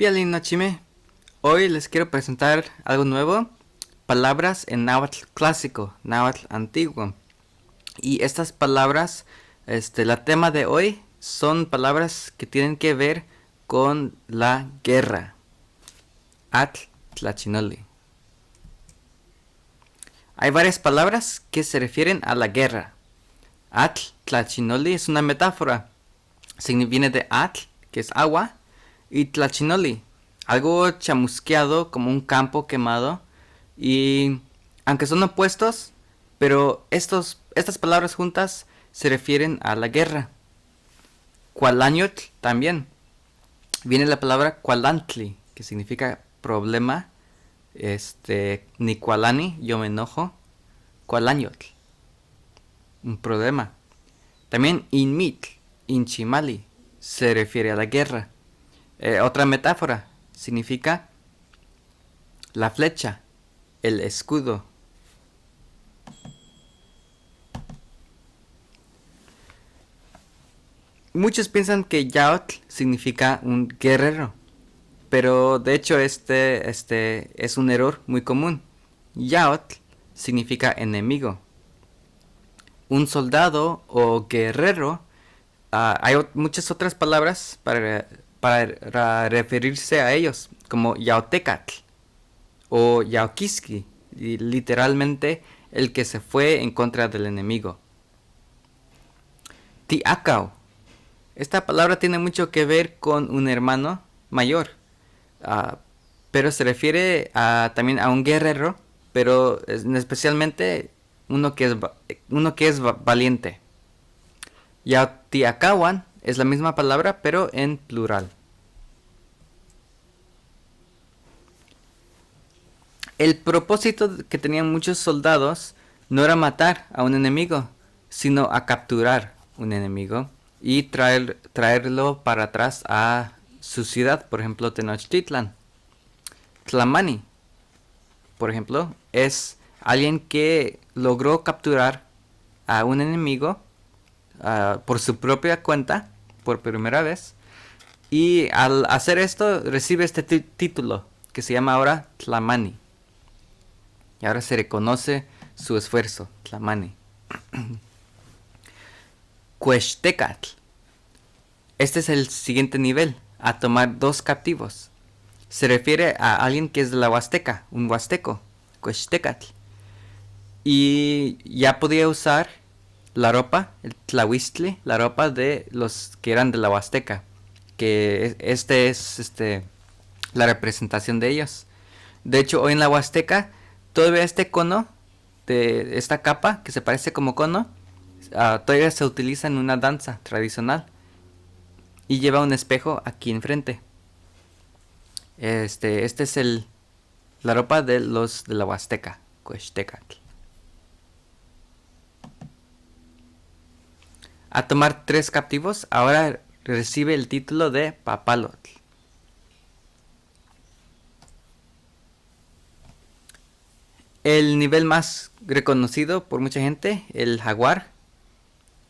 Bien, Nochime. Hoy les quiero presentar algo nuevo, palabras en náhuatl clásico, náhuatl antiguo. Y estas palabras, la tema de hoy son palabras que tienen que ver con la guerra. Atl tlachinoli. Hay varias palabras que se refieren a la guerra. Atl tlachinoli es una metáfora. Viene de atl, que es agua, y tlachinoli, algo chamusqueado como un campo quemado. Y aunque son opuestos, pero estas palabras juntas se refieren a la guerra. Cualañotl también. Viene la palabra cualantli, que significa problema. Nicualani, yo me enojo. Cualañotl, un problema. También inmitl, inchimali, se refiere a la guerra. Otra metáfora significa la flecha, el escudo. Muchos piensan que Yaotl significa un guerrero, pero de hecho este es un error muy común. Yaotl significa enemigo. Un soldado o guerrero, hay muchas otras palabras para referirse a ellos, como Yaotecatl o Yaoquiski, literalmente el que se fue en contra del enemigo. Tiacao. Esta palabra tiene mucho que ver con un hermano mayor, pero se refiere también a un guerrero, pero especialmente uno que es valiente. Yautiacawan es la misma palabra, pero en plural. El propósito que tenían muchos soldados no era matar a un enemigo, sino a capturar un enemigo y traerlo para atrás a su ciudad, por ejemplo, Tenochtitlan. Tlamani, por ejemplo, es alguien que logró capturar a un enemigo por su propia cuenta, por primera vez, y al hacer esto recibe este título, que se llama ahora Tlamani. Y ahora se reconoce su esfuerzo, Tlamani. Cuechtecatl. Este es el siguiente nivel, a tomar 2 captivos. Se refiere a alguien que es de la Huasteca, un huasteco, Cuechtecatl. Y ya podía usar la ropa, el tlahuistli, la ropa de los que eran de la Huasteca. Que es la representación de ellos. De hecho, hoy en la Huasteca, todavía este cono, de esta capa, que se parece como cono, todavía se utiliza en una danza tradicional. Y lleva un espejo aquí enfrente. Este es la ropa de los de la Huasteca, Cuechtecatl. A tomar 3 captivos, ahora recibe el título de Papalotl. El nivel más reconocido por mucha gente, el jaguar,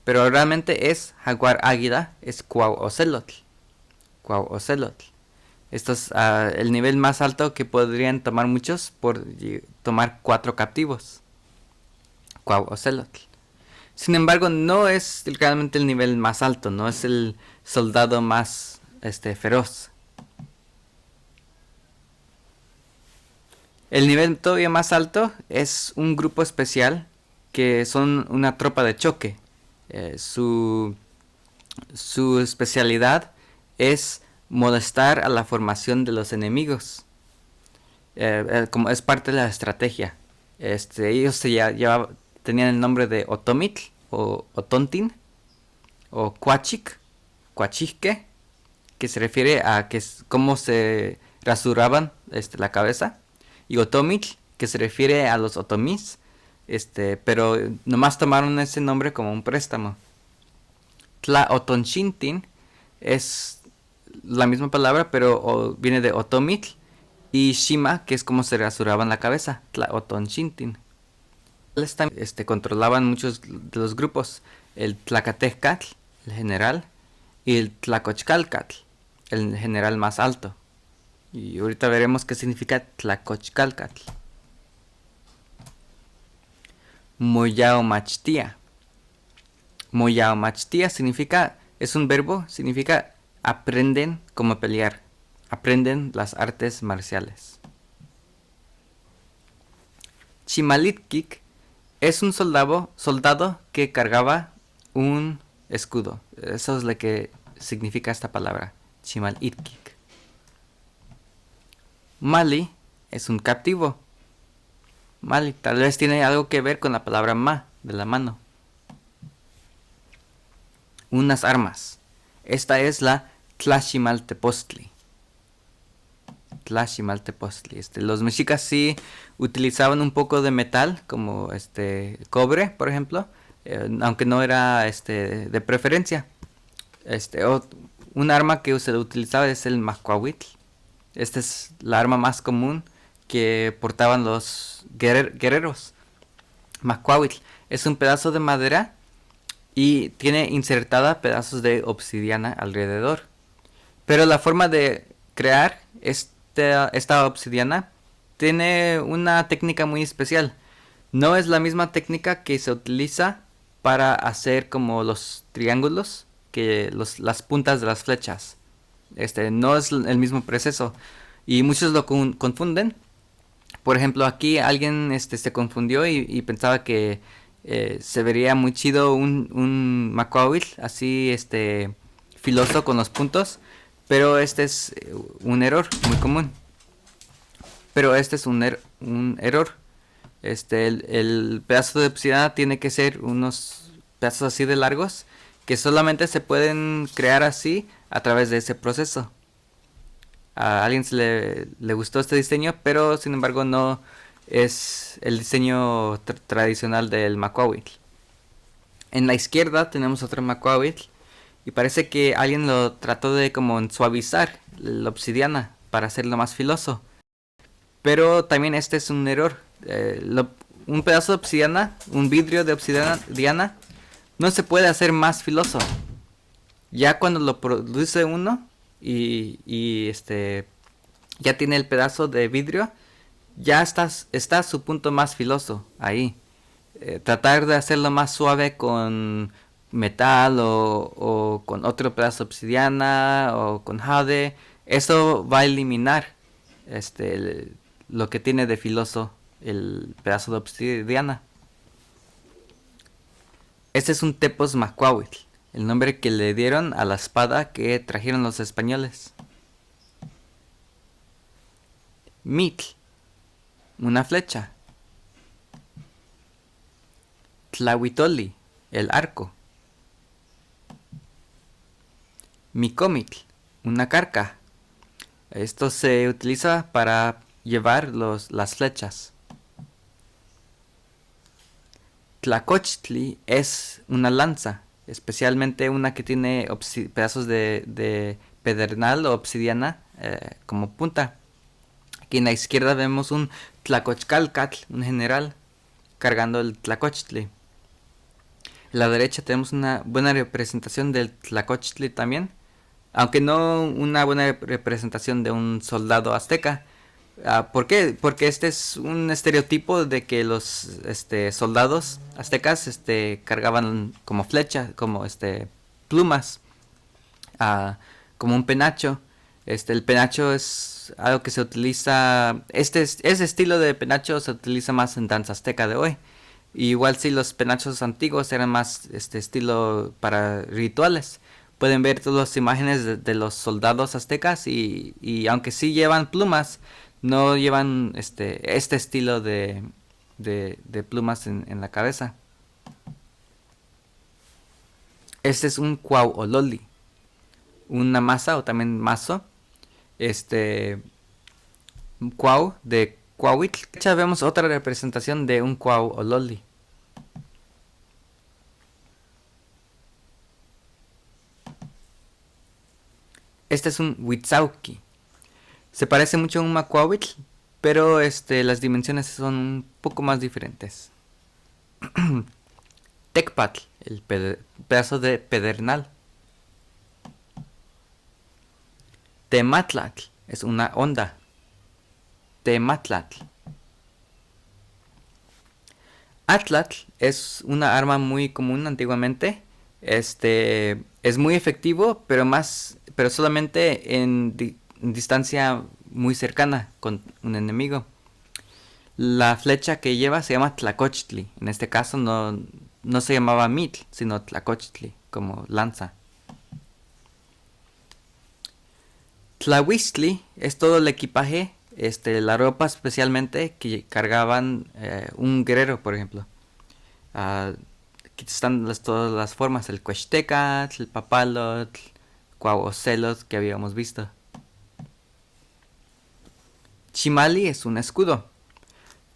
pero realmente es jaguar águila, es Cuauhcelotl. Cuauhcelotl. Esto es el nivel más alto que podrían tomar muchos por tomar 4 captivos. Cuauhcelotl. Sin embargo, no es realmente el nivel más alto, no es el soldado más feroz. El nivel todavía más alto es un grupo especial que son una tropa de choque. Su especialidad es molestar a la formación de los enemigos. Como es parte de la estrategia. Ellos tenían el nombre de Otomitl o Otontin o Cuachique, que se refiere a cómo se rasuraban la cabeza, y Otomitl, que se refiere a los otomís, pero nomás tomaron ese nombre como un préstamo. Tlaotonchintin es la misma palabra, pero viene de Otomitl, y Shima, que es como se rasuraban la cabeza, Tlaotonchintin. Controlaban muchos de los grupos, el Tlacatecatl, el general, y el Tlacochcalcatl, el general más alto. Y ahorita veremos qué significa Tlacochcalcatl. Moyaomachtia. Moyaomachtia significa, es un verbo, significa aprenden cómo pelear. Aprenden las artes marciales. Chimalitkik es un soldado que cargaba un escudo. Eso es lo que significa esta palabra, Chimalitkik. Mali es un captivo. Mali tal vez tiene algo que ver con la palabra ma, de la mano. Unas armas. Esta es la Tlaximaltepostli. Tlaximaltepostli. Los mexicas sí utilizaban un poco de metal, como cobre, por ejemplo, aunque no era de preferencia. Un arma que se utilizaba es el macuahuitl. Esta es la arma más común que portaban los guerreros. Macuahuitl es un pedazo de madera y tiene insertada pedazos de obsidiana alrededor. Pero la forma de crear esta obsidiana tiene una técnica muy especial. No es la misma técnica que se utiliza para hacer como los triángulos, que las puntas de las flechas. No es el mismo proceso y muchos lo confunden. Por ejemplo, aquí alguien se confundió y pensaba que se vería muy chido un macuahuitl así filoso con los puntos, pero este es un error muy común. Pero este es un error. El pedazo de obsidiana tiene que ser unos pedazos así de largos que solamente se pueden crear así a través de ese proceso. A alguien le gustó este diseño, pero sin embargo no es el diseño tradicional del macuahuitl. En la izquierda tenemos otro macuahuitl y parece que alguien lo trató de como suavizar la obsidiana para hacerlo más filoso. Pero también este es un error. Un pedazo de obsidiana, un vidrio de obsidiana, no se puede hacer más filoso. Ya cuando lo produce uno y ya tiene el pedazo de vidrio, ya está a su punto más filoso ahí. Tratar de hacerlo más suave con metal o con otro pedazo de obsidiana o con jade, eso va a eliminar lo que tiene de filoso el pedazo de obsidiana. Este es un tepos macuahuitl, el nombre que le dieron a la espada que trajeron los españoles. Mitl, una flecha. Tlahuitoli, el arco. Micomitl, una carca. Esto se utiliza para llevar las flechas. Tlacochtli es una lanza, especialmente una que tiene pedazos de pedernal o obsidiana como punta. Aquí en la izquierda vemos un Tlacochcalcatl, un general, cargando el Tlacochtli. En la derecha tenemos una buena representación del Tlacochtli también, aunque no una buena representación de un soldado azteca. ¿Por qué? Porque este es un estereotipo de que los soldados aztecas cargaban como flecha, como plumas, como un penacho. El penacho es algo que se utiliza, ese estilo de penacho se utiliza más en danza azteca de hoy. Y igual si los penachos antiguos eran más estilo para rituales. Pueden ver todas las imágenes de los soldados aztecas y aunque sí llevan plumas, no llevan este estilo de plumas en la cabeza. Este es un cuauololi, una masa o también mazo. Un cuau de cuauitl. Ya vemos otra representación de un cuauololi. Este es un huitzauqui. Se parece mucho a un macuahuitl, pero las dimensiones son un poco más diferentes. Tecpatl, el pedazo de pedernal. Tematlatl, es una onda. Tematlatl. Atlatl es una arma muy común antiguamente. Es muy efectivo, pero solamente en distancia muy cercana con un enemigo. La flecha que lleva se llama Tlacochtli. En este caso no se llamaba Mitl, sino Tlacochtli, como lanza. Tlahuistli es todo el equipaje, la ropa especialmente que cargaban un guerrero, por ejemplo. Aquí están todas las formas, el cuextecatl, el papalotl, cuauocelot que habíamos visto. Chimali es un escudo.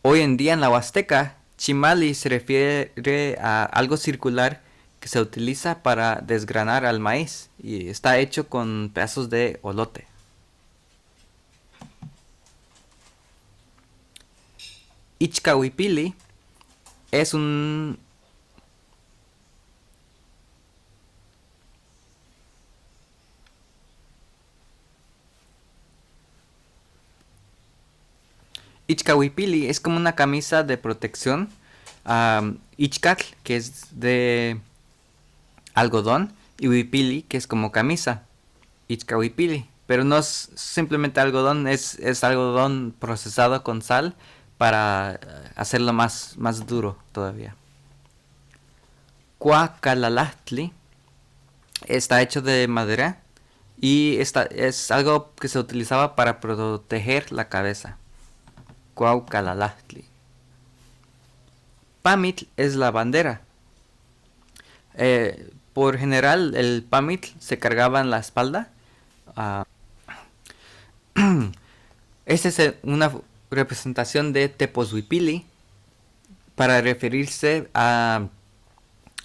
Hoy en día en la Huasteca, chimali se refiere a algo circular que se utiliza para desgranar al maíz y está hecho con pedazos de olote. Ichcahuipili es un... Ichcahuipili es como una camisa de protección. Ichcatl, que es de algodón, y huipili, que es como camisa. Ichcahuipili. Pero no es simplemente algodón, es algodón procesado con sal para hacerlo más duro todavía. Cuacalalahtli está hecho de madera y es algo que se utilizaba para proteger la cabeza. Cuaucalalahtli. Pamitl es la bandera. Por general el pamitl se cargaba en la espalda. Esta es una representación de Tepozuipili para referirse a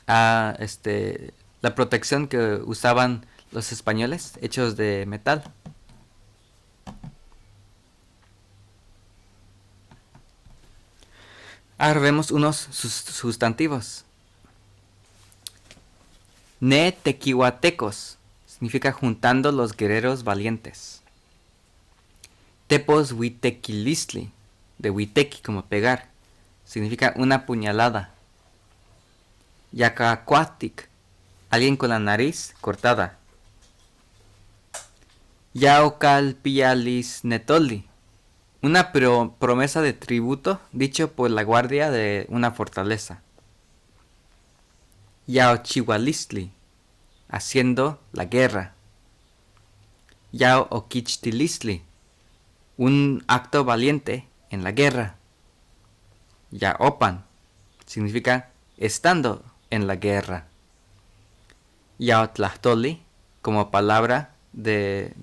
la protección que usaban los españoles, hechos de metal. Ahora vemos unos sustantivos. Netequihuatecos significa juntando los guerreros valientes. Tepos huitequilistli, de huitequi como pegar, significa una puñalada. Yacacuatic, alguien con la nariz cortada. Yaocalpialis netoli, una promesa de tributo dicho por la guardia de una fortaleza. Yaochihualistli, haciendo la guerra. Yaoquichtilistli, un acto valiente en la guerra. Yaopan, significa estando en la guerra. Yaotlahtoli, como palabra de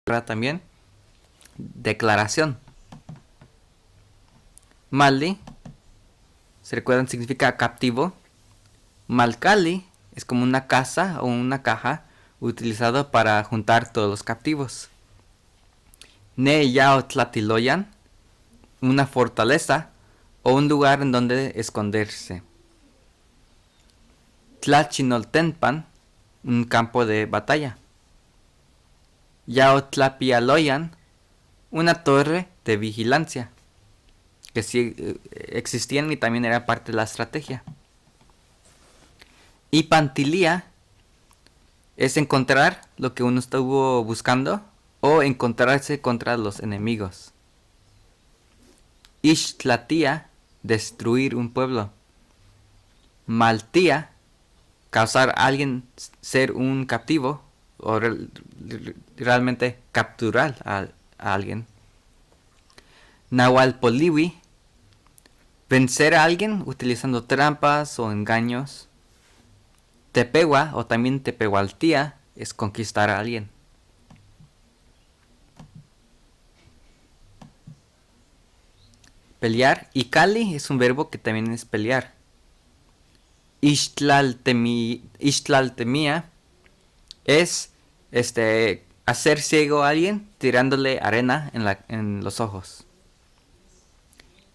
guerra también, declaración. Mali, se recuerdan, significa captivo. Malcali es como una casa o una caja utilizado para juntar todos los captivos. Neyaotlatiloyan, una fortaleza o un lugar en donde esconderse. Tlachinoltenpan, un campo de batalla. Yaotlapialoyan, una torre de vigilancia, que sí existían y también era parte de la estrategia. Y Pantilia es encontrar lo que uno estuvo buscando o encontrarse contra los enemigos. Ixtlatia, destruir un pueblo. Maltía, causar a alguien ser un captivo o realmente capturar a alguien. Nahualpoliwi, vencer a alguien utilizando trampas o engaños. Tepehua o también tepehualtía es conquistar a alguien. Pelear, y cali es un verbo que también es pelear. Ixtlaltemia es hacer ciego a alguien tirándole arena en los ojos.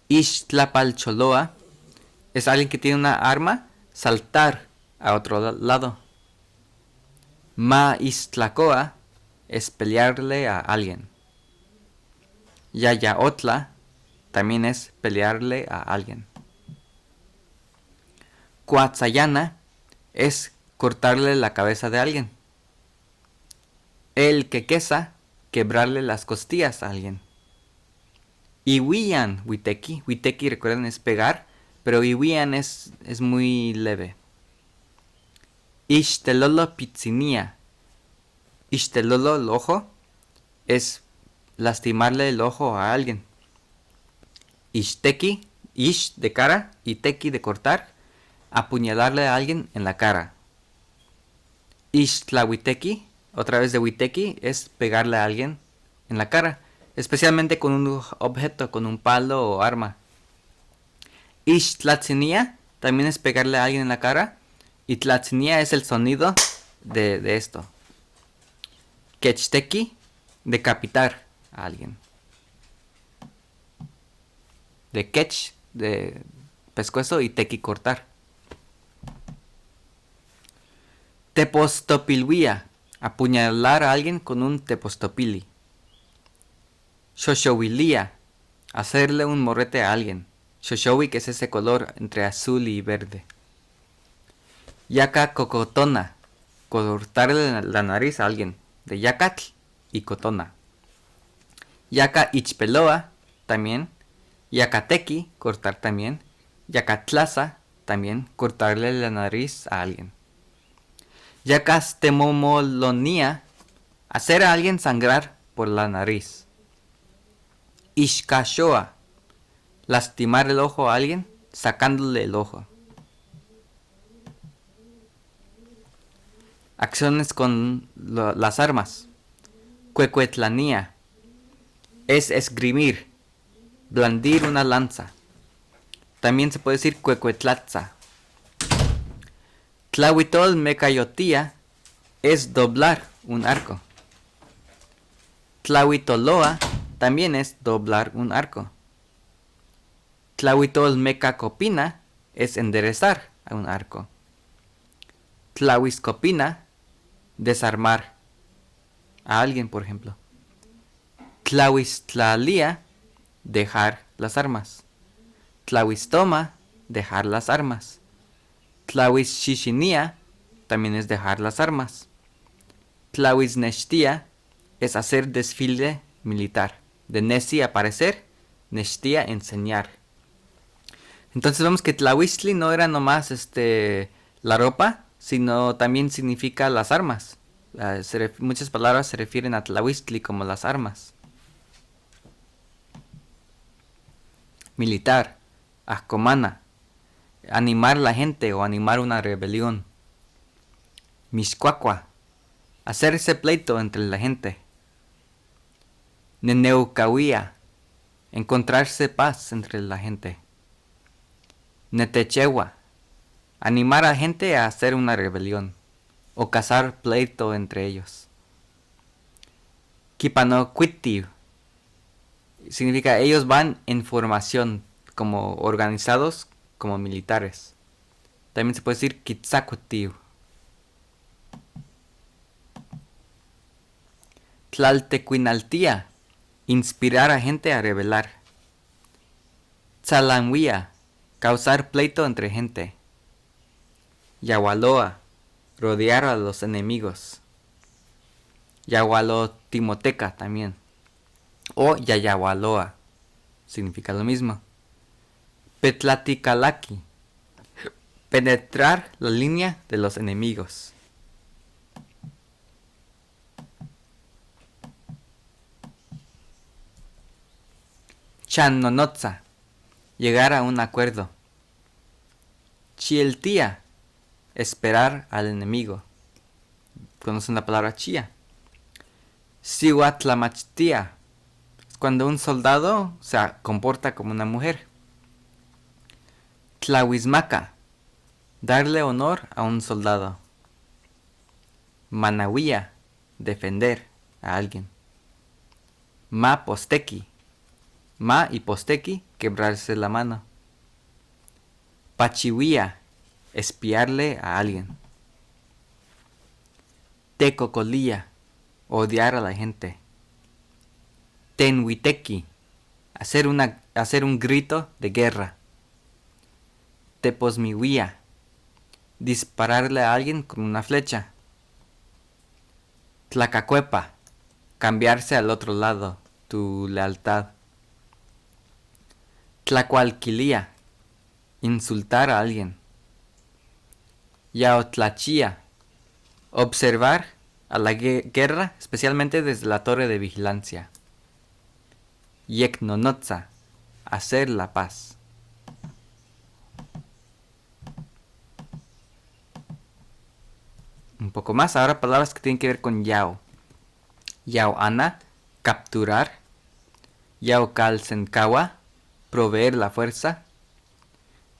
Ixtlapalcholoa es alguien que tiene una arma, saltar a otro lado. Maistlacoa es pelearle a alguien. Yayaotla también es pelearle a alguien. Cuatzayana es cortarle la cabeza de alguien. El quequesa, quebrarle las costillas a alguien. Iwian, witeki. Witeki, recuerden, es pegar, pero iwian es muy leve. Ishtelolo pitzinia. Ishtelolo, el ojo, es lastimarle el ojo a alguien. Ishteki, ish de cara y teki de cortar, apuñalarle a alguien en la cara. Ishtlahuiteki, otra vez de huiteki, es pegarle a alguien en la cara, especialmente con un objeto, con un palo o arma. Ishtlatzinia también es pegarle a alguien en la cara, y tlatzinia es el sonido de esto. Kechteki, decapitar a alguien. De ketch, de pescuezo, y teki, cortar. Tepostopilhuia, apuñalar a alguien con un tepostopili. Shoshowilia, hacerle un morrete a alguien. Shoshowi, que es ese color entre azul y verde. Yaka cocotona, cortarle la nariz a alguien. De yacatl y cotona. Yaka ichpeloa, también. Yakateki, cortar también. Yakatlaza, también, cortarle la nariz a alguien. Yakastemomolonia, hacer a alguien sangrar por la nariz. Ishkashoa, lastimar el ojo a alguien sacándole el ojo. Acciones con las armas. Cuecuetlanía es esgrimir, blandir una lanza. También se puede decir cuecuetlatza. Tlahuitol mecayotía es doblar un arco. Tlahuitoloa también es doblar un arco. Tlahuitol mecacopina es enderezar a un arco. Tlahuiscopina, desarmar a alguien, por ejemplo. Tlahuistlalía, dejar las armas. Tlahuistoma, dejar las armas. Tlahuisxixinía también es dejar las armas. Tlahuisnextia es hacer desfile militar. De nesi, aparecer, nextia, enseñar. Entonces vemos que tlahuistli no era nomás la ropa, sino también significa las armas. Muchas palabras se refieren a tlahuistli como las armas. Militar, ascomana, animar a la gente o animar una rebelión. Mixcuacua, hacerse pleito entre la gente. Neneucahuía, encontrarse paz entre la gente. Netechegua, animar a la gente a hacer una rebelión o cazar pleito entre ellos. Kipanocuitiu, significa ellos van en formación, como organizados, como militares. También se puede decir kitzacutiu. Tlaltecuinaltía, inspirar a gente a rebelar. Tzalanhuía, causar pleito entre gente. Yahualoa, rodear a los enemigos. Yahualotimoteca también. O Yayahualoa, significa lo mismo. Petlaticalaki, penetrar la línea de los enemigos. Chanonotza, llegar a un acuerdo. Chieltía, esperar al enemigo. ¿Conocen la palabra chía? Sihuatlamachtia, es cuando un soldado se comporta como una mujer. Tlahuizmaca, darle honor a un soldado. Manahuía, defender a alguien. Ma posteki, ma y posteki, quebrarse la mano. Pachihuía, espiarle a alguien. Tecocolía, odiar a la gente. Tenhuiteki, hacer un grito de guerra. Teposmihuia, dispararle a alguien con una flecha. Tlacacuepa, cambiarse al otro lado, tu lealtad. Tlacualquilia, insultar a alguien. Yaotlachia, observar a la guerra, especialmente desde la torre de vigilancia. Yecnonotza, hacer la paz. Un poco más, ahora palabras que tienen que ver con yao. Yao ana, capturar. Yao calcencawa, proveer la fuerza.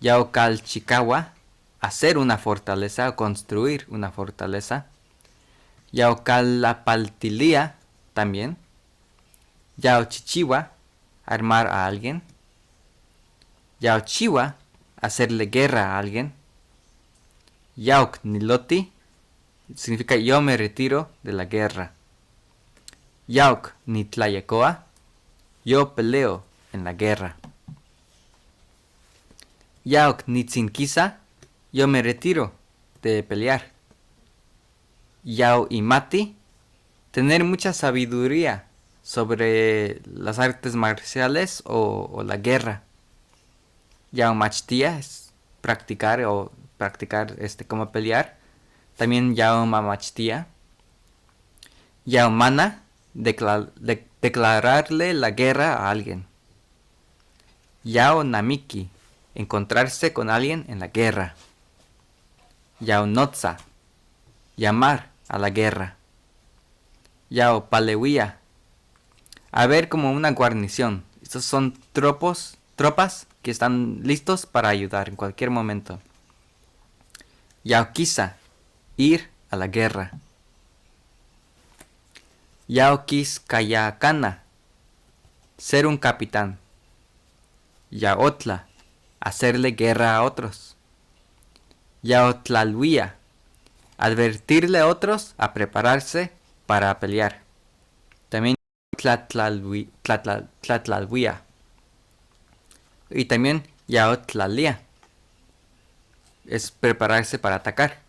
Yao calchicawa, hacer una fortaleza o construir una fortaleza. Yao calapaltilia, también. Yao chichiwa, armar a alguien. Yao chiwa, hacerle guerra a alguien. Yauk niloti, significa yo me retiro de la guerra. Yauk nitlayekoa, yo peleo en la guerra. Yauk nitzinkisa, yo me retiro de pelear. Yao imati, tener mucha sabiduría sobre las artes marciales o la guerra. Yao machtia es practicar cómo pelear. También yao mamachtia. Yao mana, declararle la guerra a alguien. Yao namiki, encontrarse con alguien en la guerra. Yao notza, llamar a la guerra. Yao palewia, a ver como una guarnición. Estos son tropas que están listos para ayudar en cualquier momento. Yao quisa, ir a la guerra. Yao quis kayakana, ser un capitán. Yaotla, hacerle guerra a otros. Yaotlalhuia, advertirle a otros a prepararse para pelear. También tlatlalhuia. Y también yaotlalia, es prepararse para atacar.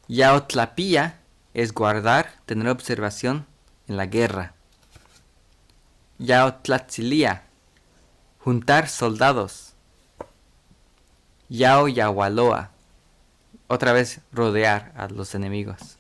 Yaotlapilla es guardar, tener observación en la guerra. Yaotlatzilia, juntar soldados. Yao Yawaloa, otra vez rodear a los enemigos.